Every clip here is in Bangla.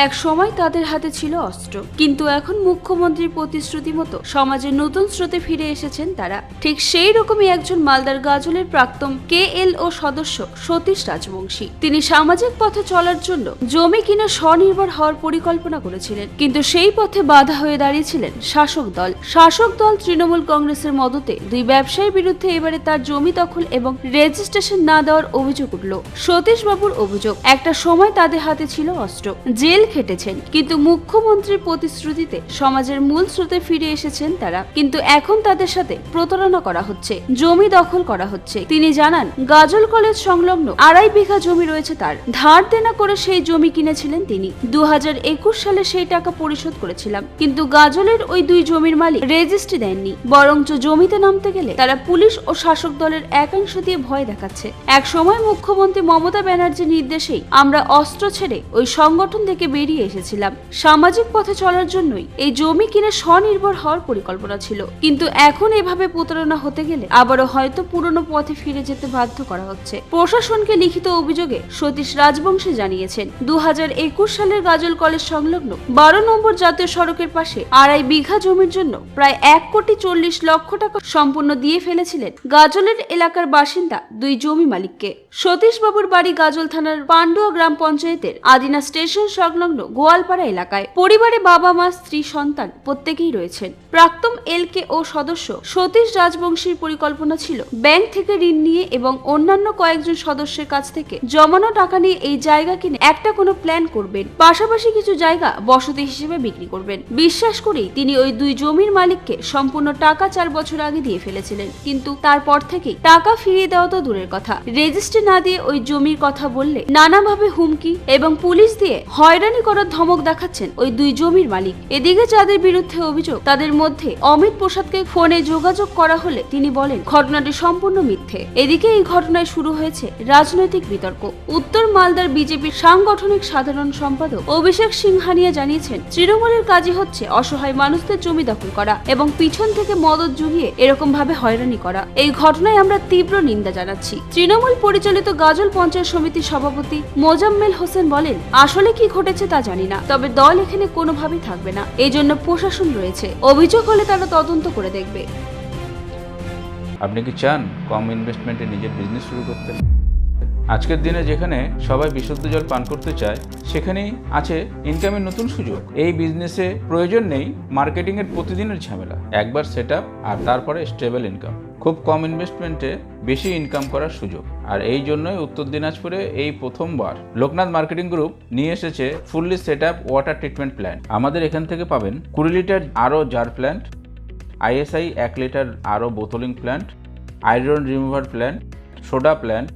এক সময় তাদের হাতে ছিল অস্ত্র, কিন্তু এখন মুখ্যমন্ত্রীর প্রতিশ্রুতি মতো সমাজের নতুন স্রোতে ফিরে এসেছেন তারা। ঠিক সেই রকমই একজন মালদার গাজলের প্রাক্তন KLO সদস্য সতীশ রাজবংশী। তিনি সামাজিক পথে চলার জন্য জমি কিনে স্বনির্ভর হওয়ার পরিকল্পনা করেছিলেন, কিন্তু সেই পথে বাধা হয়ে দাঁড়িয়েছিলেন শাসক দল তৃণমূল কংগ্রেসের মদতে দুই ব্যবসায়ীর বিরুদ্ধে এবারে তার জমি দখল এবং রেজিস্ট্রেশন না দেওয়ার অভিযোগ উঠল। সতীশ বাবুর অভিযোগ, একটা সময় তাদের হাতে ছিল অস্ত্র, জেল খেটেছেন, কিন্তু মুখ্যমন্ত্রীর প্রতিশ্রুতিতে সমাজের মূল স্রোতে ফিরে এসেছেন তারা। কিন্তু এখন তাদের সাথে প্রতারণা করা হচ্ছে, জমি দখল করা হচ্ছে। তিনি জানান, গাজল কলেজ সংলগ্ন 2.5 বিঘা জমি রয়েছে তার। ধার দেনা করে সেই জমি কিনেছিলেন তিনি। 2021 সালে সেই টাকা পরিশোধ করেছিলাম, কিন্তু গাজলের ওই দুই জমির মালিক রেজিস্ট্রি দেননি, বরঞ্চ জমিতে নামতে গেলে তারা পুলিশ ও শাসক দলের একাংশ দিয়ে ভয় দেখাচ্ছে। এক সময় মুখ্যমন্ত্রী মমতা ব্যানার্জির নির্দেশেই আমরা অস্ত্র ছেড়ে ওই সংগঠন থেকে বেরিয়ে এসেছিলাম। সামাজিক পথে চলার জন্যই এই জমি কিনে স্বনির্ভর হওয়ার পরিকল্পনা ছিল, কিন্তু এখন এভাবে প্রতারণা হতে গেলে আবারও হয়তো পুরনো পথে ফিরে যেতে বাধ্য করা হচ্ছে। প্রশাসনকে লিখিত অভিযোগে সতীশ রাজবংশী জানিয়েছেন, 2021 সালের গাজল কলেজ সংলগ্ন 12 নম্বর জাতীয় সড়কের পাশে 2.5 বিঘা জমির জন্য প্রায় 1,40,00,000 টাকা সম্পূর্ণ দিয়ে ফেলেছিলেন গাজলের এলাকার বাসিন্দা দুই জমি মালিককে। সতীশ বাবুর বাড়ি গাজল থানার পান্ডুয়া গ্রাম পঞ্চায়েতের আদিনা স্টেশন সংলগ্ন গোয়ালপাড়া এলাকায়। পরিবারে বাবা মা স্ত্রী সন্তান প্রত্যেকেই রয়েছেন। প্রাক্তন LKO সদস্য সতীশ রাজবংশীর পরিকল্পনা ছিল ব্যাংক থেকে ঋণ নিয়ে এবং অন্যান্য কয়েকজন সদস্যের কাছ থেকে জমানো টাকা নিয়ে এই জায়গা কিনে একটা কোনো প্ল্যান করবেন, পাশাপাশি কিছু জায়গা বসতি হিসেবে বিক্রি করবেন। বিশ্বাস করেই তিনি ওই দুই জমির মালিককে সম্পূর্ণ টাকা 4 বছর আগে দিয়ে ফেলেছিলেন, কিন্তু তারপর থেকেই টাকা ফিরিয়ে দেওয়া তো দূরের কথা, রেজিস্ট্রি না দিয়ে ওই জমির কথা বললে নানাভাবে হুমকি এবং পুলিশ দিয়ে হয়রানি করার ধমক দেখাচ্ছেন ওই দুই জমির মালিক। এদিকে যাদের বিরুদ্ধে অভিযোগ, তাদের মধ্যে অমিত প্রসাদকে ফোনে যোগাযোগ করা হলে তিনি বলেন ঘটনাটি সম্পূর্ণ মিথ্যে। এদিকে এই ঘটনায় শুরু হয়েছে রাজনৈতিক বিতর্ক। উত্তর মালদার বিজেপির সাংগঠনিক সাধারণ সম্পাদক অভিষেক সিংহানিয়া জানিয়েছেন, তৃণমূলের কাজই হচ্ছে অসহায় মানুষদের জমি দখল করা এবং পিছন থেকে মদত জুগিয়ে এরকম ভাবে হয়রানি করা। এই ঘটনায় আমরা তীব্র নিন্দা জানাচ্ছি। তৃণমূল পরিচালিত গাজল পঞ্চায়েত সমিতির সভাপতি মোজাম্মেল হোসেন বলেন, আসলে কি ঘটেছে তা জানি না, তবে দল এখানে কোনোভাবেই থাকবে না, এই জন্য প্রশাসন রয়েছে, অভিযোগ হলে তারা তদন্ত করে দেখবে। আপনি কি চান কম ইনভেস্টমেন্টে নিজের বিজনেস শুরু করতে? আজকের দিনে যেখানে সবাই বিশুদ্ধ জল পান করতে চায়, সেখানেই আছে ইনকামের নতুন সুযোগ। এই বিজনেসে প্রয়োজন নেই মার্কেটিংয়ের প্রতিদিনের ঝামেলা, একবার সেট আপ আর তারপরে স্টেবল ইনকাম। খুব কম ইনভেস্টমেন্টে বেশি ইনকাম করার সুযোগ। আর এই জন্যই উত্তর দিনাজপুরে এই প্রথমবার লোকনাথ মার্কেটিং গ্রুপ নিয়ে এসেছে fully set up water treatment plant. আমাদের এখান থেকে পাবেন 20 লিটার আরও জার প্ল্যান্ট, ISI 1 লিটার আরও bottling plant, iron remover plant, soda plant,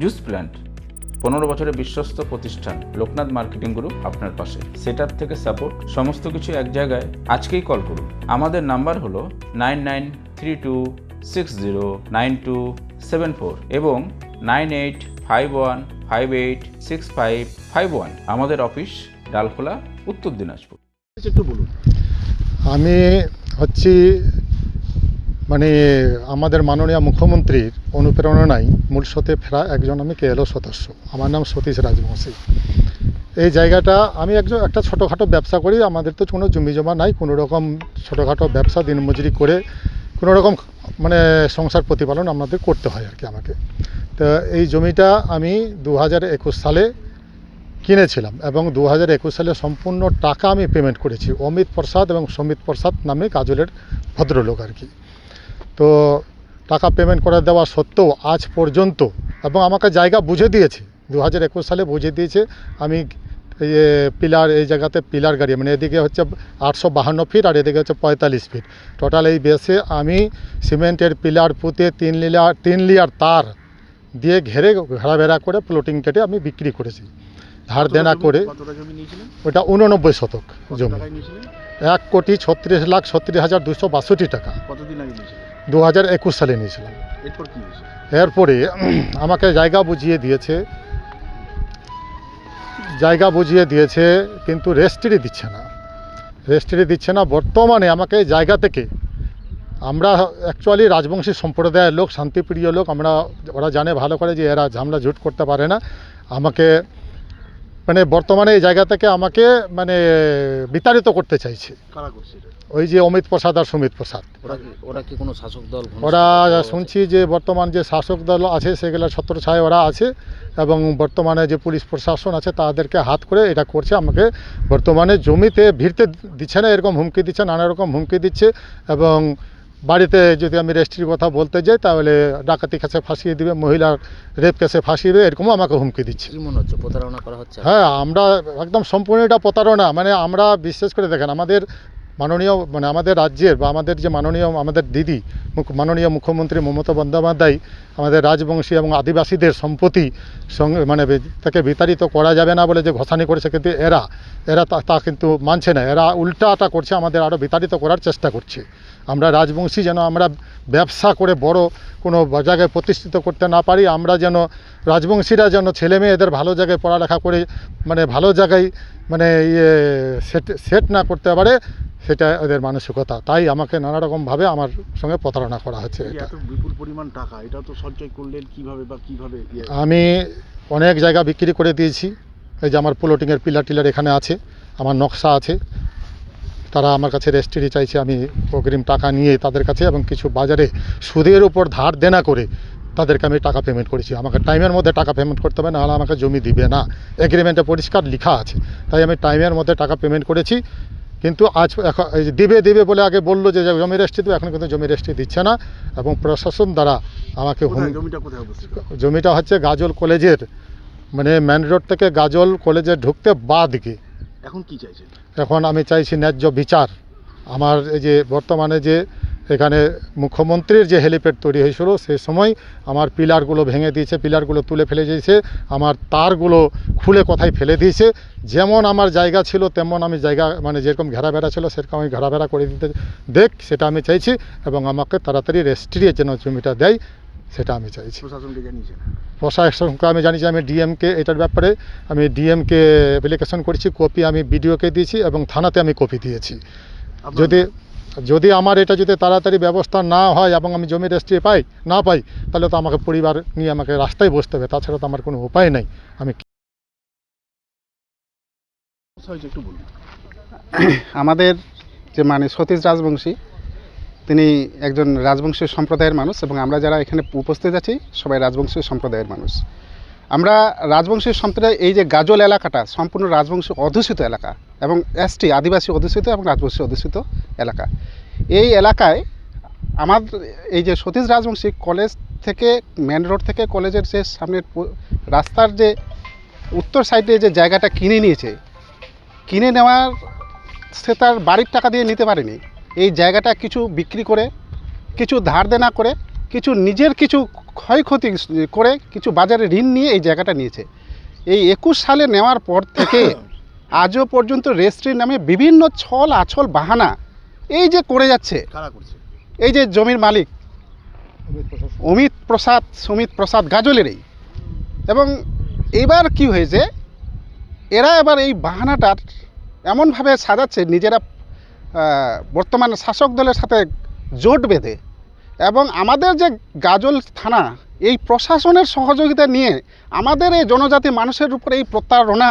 juice plant. 15 বছরের বিশ্বস্ত প্রতিষ্ঠান লোকনাথ মার্কেটিং গ্রুপ আপনার পাশে। সেট আপ থেকে সাপোর্ট, সমস্ত কিছু এক জায়গায়। আজকেই কল করুন। আমাদের নাম্বার হলো 9932609274 এবং 9851586551। আমাদের অফিস ডালখোলা, উত্তর দিনাজপুর। একটু বলুন। আমি হচ্ছি আমাদের মাননীয় মুখ্যমন্ত্রীর অনুপ্রেরণায় মূল স্রোতে ফেরা একজন আমি KLO সদস্য। আমার নাম সতীশ রাজবংশী। এই জায়গাটা আমি একটা ছোটোখাটো ব্যবসা করি। আমাদের তো কোনো জমি জমা নাই, কোনো রকম ছোটোখাটো ব্যবসা দিনমজুরি করে কোনো রকম সংসার প্রতিপালন আমাদের করতে হয় আর কি আমাকে। তো এই জমিটা আমি 2021 সালে কিনেছিলাম এবং 2021 সালে সম্পূর্ণ টাকা আমি পেমেন্ট করেছি অমিত প্রসাদ এবং সমিত প্রসাদ নামে গাজলের ভদ্রলোক আর কি। তো টাকা পেমেন্ট করে দেওয়া সত্ত্বেও আজ পর্যন্ত, এবং আমাকে জায়গা বুঝে দিয়েছে 2021 সালে বুঝে দিয়েছে। আমি পিলার, এই জায়গাতে পিলার গাড়ি এদিকে হচ্ছে 852 ফিট আর এদিকে হচ্ছে 45 ফিট টোটাল। এই বেসে আমি সিমেন্টের পিলার পুঁতে 3 লেয়ার তার দিয়ে ঘেরাবেড়া করে প্লটিং কেটে আমি বিক্রি করেছি ধার দেনা করে। ওটা 89 শতক জমি, 1,36,36,262 টাকা। 2021 সালে নিয়েছিলাম। এরপরে আমাকে জায়গা বুঝিয়ে দিয়েছে কিন্তু রেজিস্ট্রি দিচ্ছে না। বর্তমানে আমাকে জায়গা থেকে, আমরা অ্যাকচুয়ালি রাজবংশী সম্প্রদায়ের লোক, শান্তিপ্রিয় লোক, ওরা জানে ভালো করে যে এরা ঝামেলা ঝুট করতে পারে না। আমাকে মানে বর্তমানে এই জায়গা থেকে আমাকে মানে বিতাড়িত করতে চাইছে। কারা করছে এটা? ওই যে অমিত প্রসাদ আর সুমিত প্রসাদ। ওরা কি কোনো শাসক দল? ওরা শুনছি যে বর্তমান যে শাসক দল আছে সেগুলো ছত্রছায় ওরা আছে, এবং বর্তমানে যে পুলিশ প্রশাসন আছে তাদেরকে হাত করে এটা করছে। আমাকে বর্তমানে জমিতে ভিড়তে দিচ্ছে না, এরকম হুমকি দিচ্ছে, নানা রকম হুমকি দিচ্ছে। এবং বাড়িতে যদি আমি রেস্ট্রির কথা বলতে যাই তাহলে ডাকাতি কেসে ফাঁসিয়ে দিবে, মহিলার রেপ কেসে ফাঁসিয়ে দেবে, এরকমও আমাকে হুমকি দিচ্ছে। কি মনে হচ্ছে প্রতারণা করা হচ্ছে? হ্যাঁ, আমরা একদম সম্পূর্ণ এটা প্রতারণা। মানে আমরা বিশেষ করে দেখেন আমাদের মাননীয় মানে আমাদের রাজ্যের বা আমাদের যে মাননীয় আমাদের দিদি মাননীয় মুখ্যমন্ত্রী মমতা বন্দ্যোপাধ্যায় আমাদের রাজবংশী এবং আদিবাসীদের সম্পত্তি সঙ্গে মানে তাকে বিতাড়িত করা যাবে না বলে যে ঘোষণা করেছে, কিন্তু এরা তা কিন্তু মানছে না। এরা উল্টাটা করছে, আমাদের আরও বিতাড়িত করার চেষ্টা করছে। আমরা রাজবংশী যেন আমরা ব্যবসা করে বড় কোনো জায়গায় প্রতিষ্ঠিত করতে না পারি, আমরা যেন রাজবংশীরা যেন ছেলে মেয়েদের ভালো জায়গায় পড়ালেখা করে মানে ভালো জায়গায় মানে সেট না করতে পারে, সেটা ওদের মানসিকতা। তাই আমাকে নানা রকমভাবে আমার সঙ্গে প্রতারণা করা হচ্ছে। এটা এত বিপুল পরিমাণ টাকা, এটা তো সঞ্চয় করলেন কিভাবে বা কিভাবে? আমি অনেক জায়গা বিক্রি করে দিয়েছি। এই যে আমার প্লটিংয়ের পিলার টিলার এখানে আছে, আমার নকশা আছে। তারা আমার কাছে রেজিস্ট্রি চাইছে, আমি অগ্রিম টাকা নিয়ে তাদের কাছে এবং কিছু বাজারে সুদের উপর ধার দেনা করে তাদেরকে আমি টাকা পেমেন্ট করেছি। আমাকে টাইমের মধ্যে টাকা পেমেন্ট করতে হবে, নাহলে আমাকে জমি দিবে না। এগ্রিমেন্টে পরিষ্কার লেখা আছে। তাই আমি টাইমের মধ্যে টাকা পেমেন্ট করেছি। কিন্তু আজ এখন দিবে বলে আগে বললো যে জমি রেজিস্ট্রি দেবে, এখন কিন্তু জমি রেজিস্ট্রি দিচ্ছে না। এবং প্রশাসন দ্বারা আমাকে জমিটা কোথায় অবস্থিত? জমিটা হচ্ছে গাজল কলেজের মানে মেন রোড থেকে গাজল কলেজে ঢুকতে বাঁ দিকে। এখন কি চাইছেন? এখন আমি চাইছি ন্যায্য বিচার। আমার এই যে বর্তমানে যে এখানে মুখ্যমন্ত্রীর যে হেলিপ্যাড তৈরি হয়েছিল সেই সময় আমার পিলারগুলো ভেঙে দিয়েছে, পিলারগুলো তুলে ফেলে দিয়েছে, আমার তারগুলো খুলে কোথায় ফেলে দিয়েছে। যেমন আমার জায়গা ছিল তেমন আমি জায়গা মানে যেরকম ঘেরাবেড়া ছিল সেরকম আমি ঘেরাবেড়া করে দিতে সেটা আমি চাইছি। এবং আমাকে তাড়াতাড়ি রেজিস্ট্রির জন্য জমিটা দেয় সেটা আমি চাইছি। প্রশাসনকে জানিয়েছেন? প্রশাসনকে আমি জানিয়েছি। আমি ডিএমকে এটার ব্যাপারে আমি ডিএমকে অ্যাপ্লিকেশন করেছি, কপি আমি বিডিওকে দিয়েছি এবং থানাতে আমি কপি দিয়েছি। যদি আমার এটা যদি তাড়াতাড়ি ব্যবস্থা না হয় এবং আমি জমি রেজিস্ট্রি না পাই তাহলে তো আমাকে পরিবার নিয়ে আমাকে রাস্তায় বসতে হবে, তাছাড়া তো আমার কোনো উপায় নেই। আমি একটু বলুন। আমাদের যে মানে সতীশ রাজবংশী, তিনি একজন রাজবংশী সম্প্রদায়ের মানুষ এবং আমরা যারা এখানে উপস্থিত আছি সবাই রাজবংশী সম্প্রদায়ের মানুষ। আমরা রাজবংশী সম্প্রদায় এই যে গাজল এলাকাটা সম্পূর্ণ রাজবংশী অধ্যুষিত এলাকা এবং এসটি আদিবাসী অধ্যুষিত এবং রাজবংশী অধ্যুষিত এলাকা। এই এলাকায় আমার এই যে সতীশ রাজবংশী কলেজ থেকে মেন রোড থেকে কলেজের যে সামনের রাস্তার যে উত্তর সাইডে যে জায়গাটা কিনে নিয়েছে, কিনে নেওয়ার সে তার বাড়ির টাকা দিয়ে নিতে পারেনি। এই জায়গাটা কিছু বিক্রি করে, কিছু ধার দেনা করে, কিছু নিজের কিছু ক্ষয়ক্ষতি করে, কিছু বাজারে ঋণ নিয়ে এই জায়গাটা নিয়েছে। এই 21 সালে নেওয়ার পর থেকে আজও পর্যন্ত রেজিস্ট্রির নামে বিভিন্ন ছল আছল বাহানা এই যে করে যাচ্ছে। কারা করছে? এই যে জমির মালিক সুমিত প্রসাদ গাজলেরই। এবং এবার কি হয়েছে, এরা এবার এই বাহানাটার এমনভাবে সাজাচ্ছে নিজেরা বর্তমান শাসক দলের সাথে জোট বেঁধে, এবং আমাদের যে গাজল থানা এই প্রশাসনের সহযোগিতা নিয়ে আমাদের এই জনজাতি মানুষের উপর এই প্রতারণা,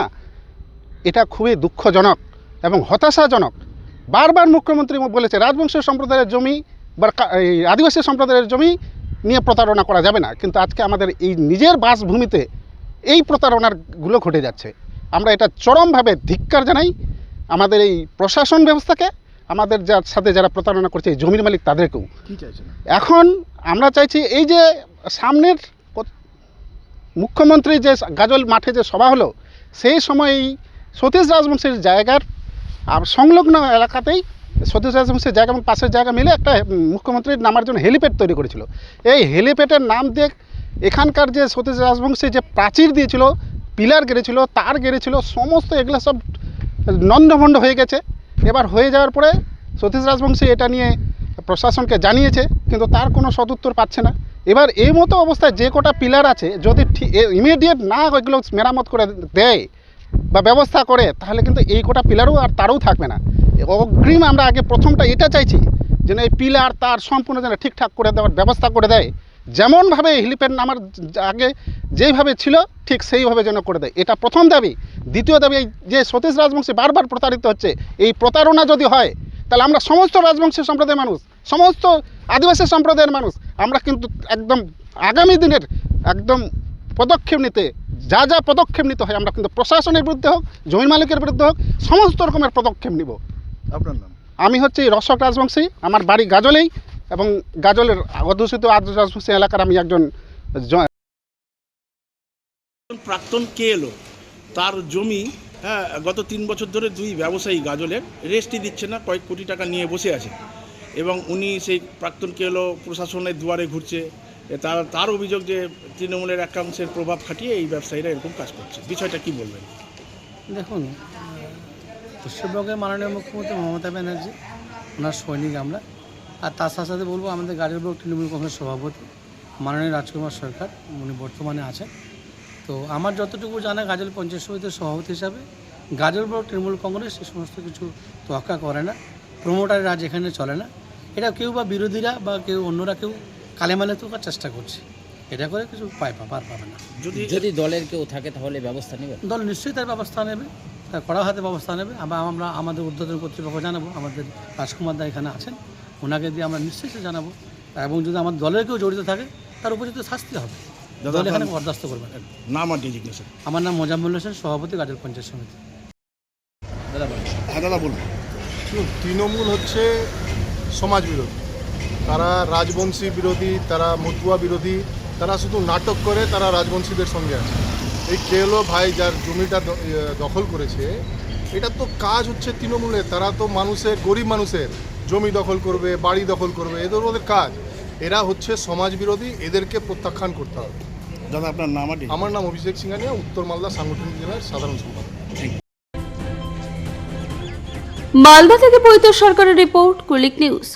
এটা খুবই দুঃখজনক এবং হতাশাজনক। বারবার মুখ্যমন্ত্রী বলেছে রাজবংশী সম্প্রদায়ের জমি বা এই আদিবাসী সম্প্রদায়ের জমি নিয়ে প্রতারণা করা যাবে না, কিন্তু আজকে আমাদের এই নিজের বাসভূমিতে এই প্রতারণাগুলো ঘটে যাচ্ছে। আমরা এটা চরমভাবে ধিক্কার জানাই আমাদের এই প্রশাসন ব্যবস্থাকে, আমাদের যার সাথে যারা প্রতারণা করছে এই জমির মালিক তাদেরকেও। কি চাইছেন এখন আমরা চাইছি এই যে সামনের মুখ্যমন্ত্রী যে গাজল মাঠে যে সভা হলো সেই সময় এই সতীশ রাজবংশীর জায়গার সংলগ্ন এলাকাতেই সতীশ রাজবংশীর জায়গা এবং পাশের জায়গা মিলে একটা মুখ্যমন্ত্রীর নামার জন্য হেলিপ্যাড তৈরি করেছিল। এই হেলিপ্যাডের নাম দিয়ে এখানকার যে সতীশ রাজবংশী যে প্রাচীর দিয়েছিল, পিলার গেড়েছিল, তার গেড়েছিল, সমস্ত এগুলো সব নন্দভণ্ড হয়ে গেছে। এবার হয়ে যাওয়ার পরে সতীশ রাজবংশী এটা নিয়ে প্রশাসনকে জানিয়েছে, কিন্তু তার কোনো সদুত্তর পাচ্ছে না। এবার এই মতো অবস্থায় যে কটা পিলার আছে যদি ইমিডিয়েট না ওইগুলো মেরামত করে দেয় বা ব্যবস্থা করে, তাহলে কিন্তু এই কটা পিলারও আর তারও থাকবে না। অগ্রিম আমরা আগে প্রথমটা এটা চাইছি যেন এই পিলার তার সম্পূর্ণ যেন ঠিকঠাক করে দেওয়ার ব্যবস্থা করে দেয়, যেমনভাবে হেলিপ্যাড আমার আগে যেইভাবে ছিল ঠিক সেইভাবে যেন করে দেয়, এটা প্রথম দাবি। দ্বিতীয় দাবি, এই যে সতীশ রাজবংশী বারবার প্রতারিত হচ্ছে, এই প্রতারণা যদি হয় তাহলে আমরা সমস্ত রাজবংশী সম্প্রদায়ের মানুষ, সমস্ত আদিবাসী সম্প্রদায়ের মানুষ আমরা কিন্তু একদম আগামী দিনের একদম পদক্ষেপ নিতে যা যা পদক্ষেপ নিতে হয় আমরা কিন্তু প্রশাসনের বিরুদ্ধে হোক, জমি মালিকের বিরুদ্ধে হোক, সমস্ত রকমের পদক্ষেপ নিব। আপনার নাম? আমি হচ্ছে রসক রাজবংশী, আমার বাড়ি গাজলেই, এবং গাজলের অধ্যুষিত আদি রাজবংশী এলাকার আমি একজন প্রাক্তন কেএলও, তার জমি গত 3 বছর ধরে 2 ব্যবসায়ী গাজলের রেস্টই দিচ্ছে না, কয়েক কোটি টাকা নিয়ে বসে আছে এবং উনি সেই প্রাক্তন কেএলও প্রশাসনের দুয়ারে ঘুরছে। তার অভিযোগ যে তৃণমূলের একাংশের প্রভাব খাটিয়ে এই ব্যবসায়ীরা এরকম কাজ করছে, বিষয়টা কি বলবেন? দেখুন, পশ্চিমবঙ্গের মাননীয় মুখ্যমন্ত্রী মমতা ব্যানার্জি, ওনার সৈনিক আমরা। আর তার সাথে সাথে বলবো আমাদের গাজল ব্লক তৃণমূল কংগ্রেস সভাপতি মাননীয় রাজকুমার সরকার, উনি বর্তমানে আছেন। তো আমার যতটুকু জানা, গাজল পঞ্চায়েত সমিতির সভাপতি হিসাবে গাজল ব্লক তৃণমূল কংগ্রেস এই সমস্ত কিছু তোয়াক্কা করে না, প্রমোটারের রাজ এখানে চলে না। এটা কেউ বা বিরোধীরা বা কেউ অন্যরা কেউ কালেমালে তোকার চেষ্টা করছে, এটা করে কিছু পার পাবে না। যদি দলের কেউ থাকে তাহলে ব্যবস্থা নেবে দল নিশ্চয়ই তার ব্যবস্থা নেবে, তার কড়া হাতে ব্যবস্থা নেবে। আমরা আমাদের ঊর্ধ্বতন কর্তৃপক্ষ জানাবো, আমাদের রাজকুমার দা এখানে আছেন, ওনাকে দিয়ে আমরা নিশ্চয়ই জানাবো। এবং যদি আমার দলের কেউ জড়িত থাকে তার উপযুক্ত শাস্তি হবে, দল এখানে বরদাস্ত করবে না। নাম আর ডেজিগনেশন? আমার নাম মোজাম্মেল হোসেন, সভাপতি গাজল পঞ্চায়েত সমিতি। দাদা বলুন। তৃণমূল হচ্ছে সমাজ বিরোধী, তারা রাজবংশী বিরোধী, তারা মতুয়া বিরোধী, তারা শুধু নাটক করে, তারা রাজবংশীদের সঙ্গে আছে। এই কেলো ভাই যার জমিটা দখল করেছে, এটা তো কাজ হচ্ছে তৃণমূলের, তারা তো মানুষের, গরিব মানুষের জমি দখল করবে, বাড়ি দখল করবে, এদের ওদের কাজ। এরা হচ্ছে সমাজ বিরোধী, এদেরকে প্রত্যাখ্যান করতে হবে। দাদা আপনার নাম? আমার নাম অভিষেক সিংহানিয়া, উত্তর মালদা সাংগঠনিক জেলার সাধারণ সম্পাদক। মালদা থেকে পৈতর সরকারের রিপোর্ট, কুলিক নিউজ।